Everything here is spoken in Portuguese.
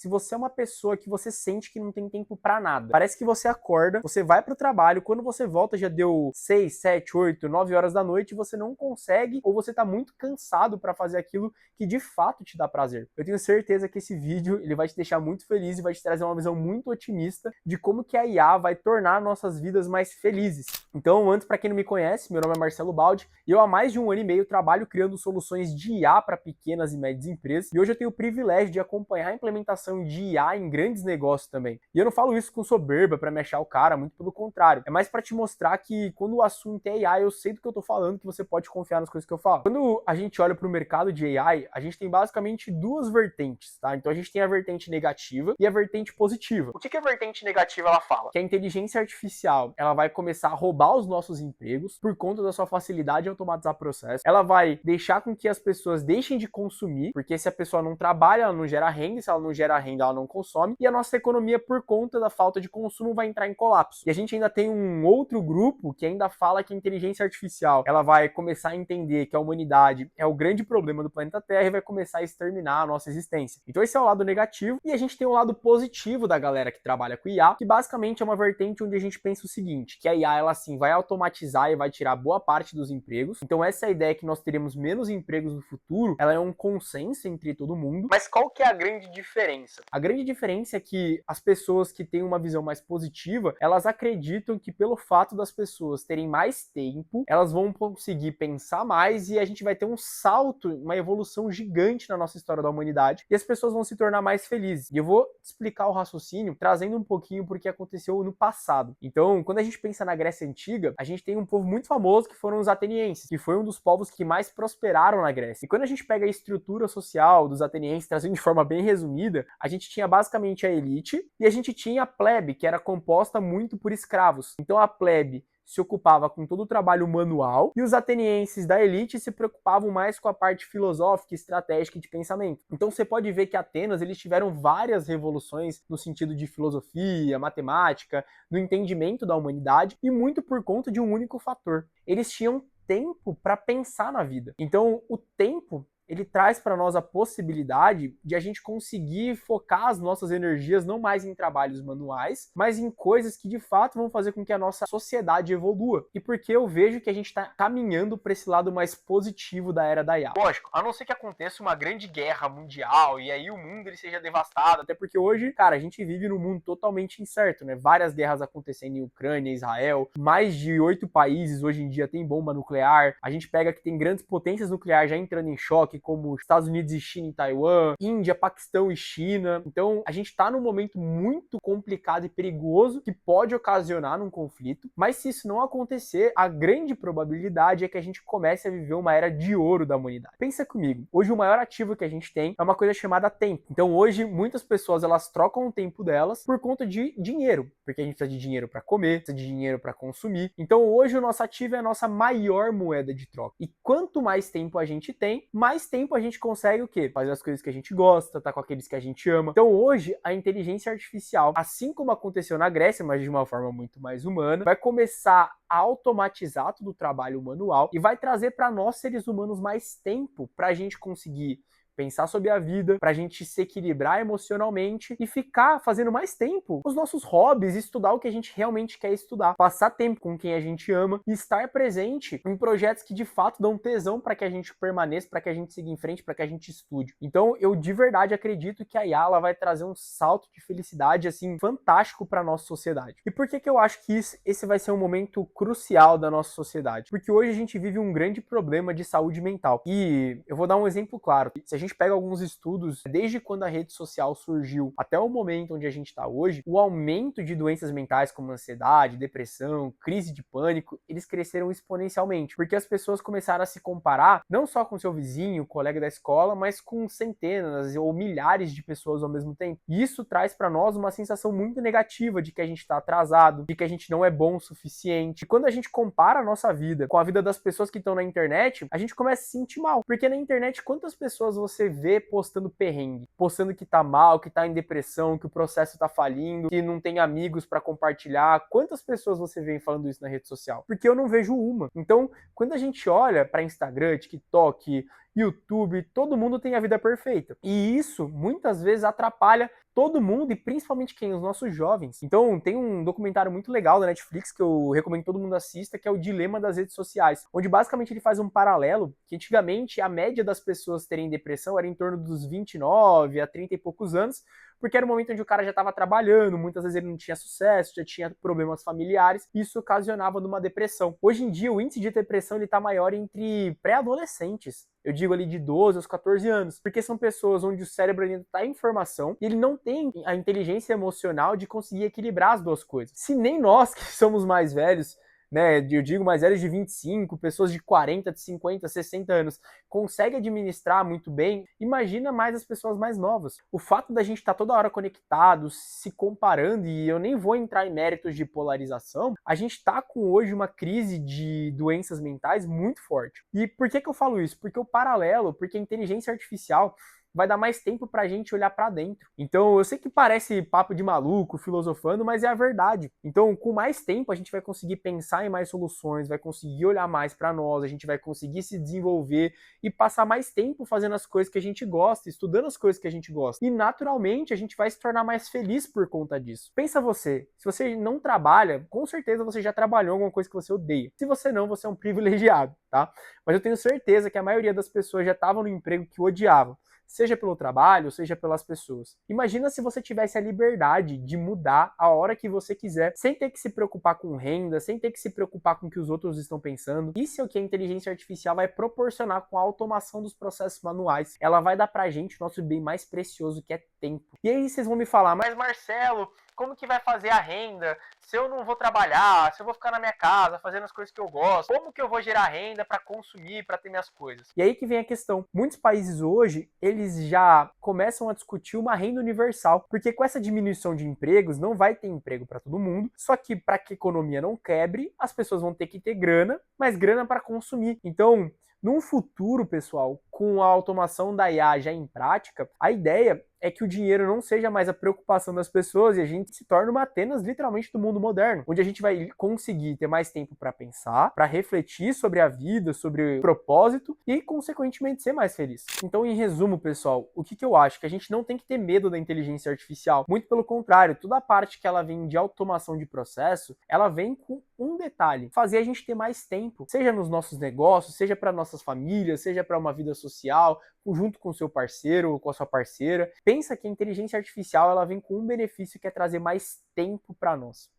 se você é uma pessoa que você sente que não tem tempo pra nada. Parece que você acorda, você vai pro trabalho, quando você volta já deu 6, 7, 8, 9 horas da noite e você não consegue ou você tá muito cansado pra fazer aquilo que de fato te dá prazer. Eu tenho certeza que esse vídeo ele vai te deixar muito feliz e vai te trazer uma visão muito otimista de como que a IA vai tornar nossas vidas mais felizes. Então, antes, para quem não me conhece, meu nome é Marcelo Baldi e eu há mais de 1 ano e meio trabalho criando soluções de IA para pequenas e médias empresas e hoje eu tenho o privilégio de acompanhar a implementação de IA em grandes negócios também. E eu não falo isso com soberba para me achar o cara, muito pelo contrário. É mais para te mostrar que quando o assunto é AI, eu sei do que eu tô falando, que você pode confiar nas coisas que eu falo. Quando a gente olha para o mercado de AI, a gente tem basicamente duas vertentes, tá? Então a gente tem a vertente negativa e a vertente positiva. O que a vertente negativa ela fala? Que a inteligência artificial, ela vai começar a roubar os nossos empregos por conta da sua facilidade em automatizar processos. Ela vai deixar com que as pessoas deixem de consumir, porque se a pessoa não trabalha, ela não gera renda, e se ela não gera renda, ela não consome, e a nossa economia, por conta da falta de consumo, vai entrar em colapso. E a gente ainda tem um outro grupo que ainda fala que a inteligência artificial, ela vai começar a entender que a humanidade é o grande problema do planeta Terra e vai começar a exterminar a nossa existência. Então esse é o lado negativo, e a gente tem o lado positivo da galera que trabalha com IA, que basicamente é uma vertente onde a gente pensa o seguinte, que a IA, ela sim, vai automatizar e vai tirar boa parte dos empregos. Então essa ideia que nós teremos menos empregos no futuro, ela é um consenso entre todo mundo. Mas qual que é a grande diferença? A grande diferença é que as pessoas que têm uma visão mais positiva, elas acreditam que pelo fato das pessoas terem mais tempo, elas vão conseguir pensar mais e a gente vai ter um salto, uma evolução gigante na nossa história da humanidade e as pessoas vão se tornar mais felizes. E eu vou explicar o raciocínio trazendo um pouquinho porque aconteceu no passado. Então, quando a gente pensa na Grécia Antiga, a gente tem um povo muito famoso que foram os atenienses, que foi um dos povos que mais prosperaram na Grécia. E quando a gente pega a estrutura social dos atenienses, trazendo de forma bem resumida, a gente tinha basicamente a elite e a gente tinha a plebe, que era composta muito por escravos. Então a plebe se ocupava com todo o trabalho manual e os atenienses da elite se preocupavam mais com a parte filosófica, estratégica e de pensamento. Então você pode ver que Atenas eles tiveram várias revoluções no sentido de filosofia, matemática, no entendimento da humanidade e muito por conta de um único fator. Eles tinham tempo para pensar na vida. Então o tempo ele traz para nós a possibilidade de a gente conseguir focar as nossas energias não mais em trabalhos manuais, mas em coisas que de fato vão fazer com que a nossa sociedade evolua. E porque eu vejo que a gente está caminhando para esse lado mais positivo da era da IA. Lógico, a não ser que aconteça uma grande guerra mundial e aí o mundo ele seja devastado, até porque hoje, cara, a gente vive num mundo totalmente incerto, né? Várias guerras acontecendo em Ucrânia, Israel, mais de 8 países hoje em dia têm bomba nuclear. A gente pega que tem grandes potências nucleares já entrando em choque, como Estados Unidos e China em Taiwan, Índia, Paquistão e China. Então, a gente está num momento muito complicado e perigoso que pode ocasionar num conflito, mas se isso não acontecer, a grande probabilidade é que a gente comece a viver uma era de ouro da humanidade. Pensa comigo, hoje o maior ativo que a gente tem é uma coisa chamada tempo. Então, hoje, muitas pessoas, elas trocam o tempo delas por conta de dinheiro, porque a gente precisa de dinheiro para comer, precisa de dinheiro para consumir. Então, hoje, o nosso ativo é a nossa maior moeda de troca. E quanto mais tempo a gente tem, mais tempo a gente consegue o quê? Fazer as coisas que a gente gosta, tá com aqueles que a gente ama. Então hoje, a inteligência artificial, assim como aconteceu na Grécia, mas de uma forma muito mais humana, vai começar a automatizar todo o trabalho manual e vai trazer para nós, seres humanos, mais tempo para a gente conseguir pensar sobre a vida, pra gente se equilibrar emocionalmente e ficar fazendo mais tempo os nossos hobbies, estudar o que a gente realmente quer estudar, passar tempo com quem a gente ama e estar presente em projetos que de fato dão tesão para que a gente permaneça, para que a gente siga em frente, para que a gente estude. Então, eu de verdade acredito que a IA ela vai trazer um salto de felicidade assim fantástico para nossa sociedade. E por que eu acho que esse vai ser um momento crucial da nossa sociedade? Porque hoje a gente vive um grande problema de saúde mental. E eu vou dar um exemplo claro. Se a gente pega alguns estudos, desde quando a rede social surgiu até o momento onde a gente está hoje, o aumento de doenças mentais como ansiedade, depressão, crise de pânico, eles cresceram exponencialmente, porque as pessoas começaram a se comparar não só com seu vizinho, colega da escola, mas com centenas ou milhares de pessoas ao mesmo tempo. E isso traz para nós uma sensação muito negativa de que a gente está atrasado, de que a gente não é bom o suficiente. E quando a gente compara a nossa vida com a vida das pessoas que estão na internet, a gente começa a se sentir mal, porque na internet quantas pessoas você vê postando perrengue, postando que tá mal, que tá em depressão, que o processo tá falindo, que não tem amigos pra compartilhar. Quantas pessoas você vê falando isso na rede social? Porque eu não vejo uma. Então, quando a gente olha pra Instagram, TikTok, YouTube, todo mundo tem a vida perfeita. E isso, muitas vezes, atrapalha todo mundo e principalmente quem? Os nossos jovens. Então, tem um documentário muito legal da Netflix que eu recomendo que todo mundo assista, que é o Dilema das Redes Sociais, onde basicamente ele faz um paralelo que antigamente a média das pessoas terem depressão era em torno dos 29 a 30 e poucos anos, porque era o momento onde o cara já estava trabalhando, muitas vezes ele não tinha sucesso, já tinha problemas familiares, e isso ocasionava numa depressão. Hoje em dia, o índice de depressão ele está maior entre pré-adolescentes. Eu digo ali de 12 aos 14 anos, porque são pessoas onde o cérebro ainda está em formação e ele não tem a inteligência emocional de conseguir equilibrar as duas coisas. Se nem nós que somos mais velhos, né, eu digo mais velhos de 25, pessoas de 40, de 50, 60 anos, conseguem administrar muito bem, imagina mais as pessoas mais novas. O fato da gente estar toda hora conectado, se comparando, e eu nem vou entrar em méritos de polarização, a gente está com hoje uma crise de doenças mentais muito forte. E por que eu falo isso? Porque o paralelo, porque a inteligência artificial vai dar mais tempo pra gente olhar pra dentro. Então, eu sei que parece papo de maluco, filosofando, mas é a verdade. Então, com mais tempo, a gente vai conseguir pensar em mais soluções, vai conseguir olhar mais pra nós, a gente vai conseguir se desenvolver e passar mais tempo fazendo as coisas que a gente gosta, estudando as coisas que a gente gosta. E, naturalmente, a gente vai se tornar mais feliz por conta disso. Pensa você, se você não trabalha, com certeza você já trabalhou em alguma coisa que você odeia. Se você não, você é um privilegiado, tá? Mas eu tenho certeza que a maioria das pessoas já estavam no emprego que odiavam, seja pelo trabalho, seja pelas pessoas. Imagina se você tivesse a liberdade de mudar a hora que você quiser, sem ter que se preocupar com renda, sem ter que se preocupar com o que os outros estão pensando. Isso é o que a inteligência artificial vai proporcionar com a automação dos processos manuais. Ela vai dar pra gente o nosso bem mais precioso, que é tempo. E aí vocês vão me falar, mas Marcelo, como que vai fazer a renda se eu não vou trabalhar, se eu vou ficar na minha casa fazendo as coisas que eu gosto? Como que eu vou gerar renda para consumir, para ter minhas coisas? E aí que vem a questão. Muitos países hoje, eles já começam a discutir uma renda universal, porque com essa diminuição de empregos, não vai ter emprego para todo mundo, só que para que a economia não quebre, as pessoas vão ter que ter grana, mas grana para consumir. Então, num futuro, pessoal, com a automação da IA já em prática, a ideia é que o dinheiro não seja mais a preocupação das pessoas e a gente se torne uma Atenas literalmente do mundo moderno, onde a gente vai conseguir ter mais tempo para pensar, para refletir sobre a vida, sobre o propósito e, consequentemente, ser mais feliz. Então, em resumo, pessoal, o que eu acho? Que a gente não tem que ter medo da inteligência artificial. Muito pelo contrário, toda a parte que ela vem de automação de processo, ela vem com um detalhe: fazer a gente ter mais tempo, seja nos nossos negócios, seja para nossas famílias, seja para uma vida social, junto com o seu parceiro ou com a sua parceira. Pensa que a inteligência artificial ela vem com um benefício que é trazer mais tempo para nós.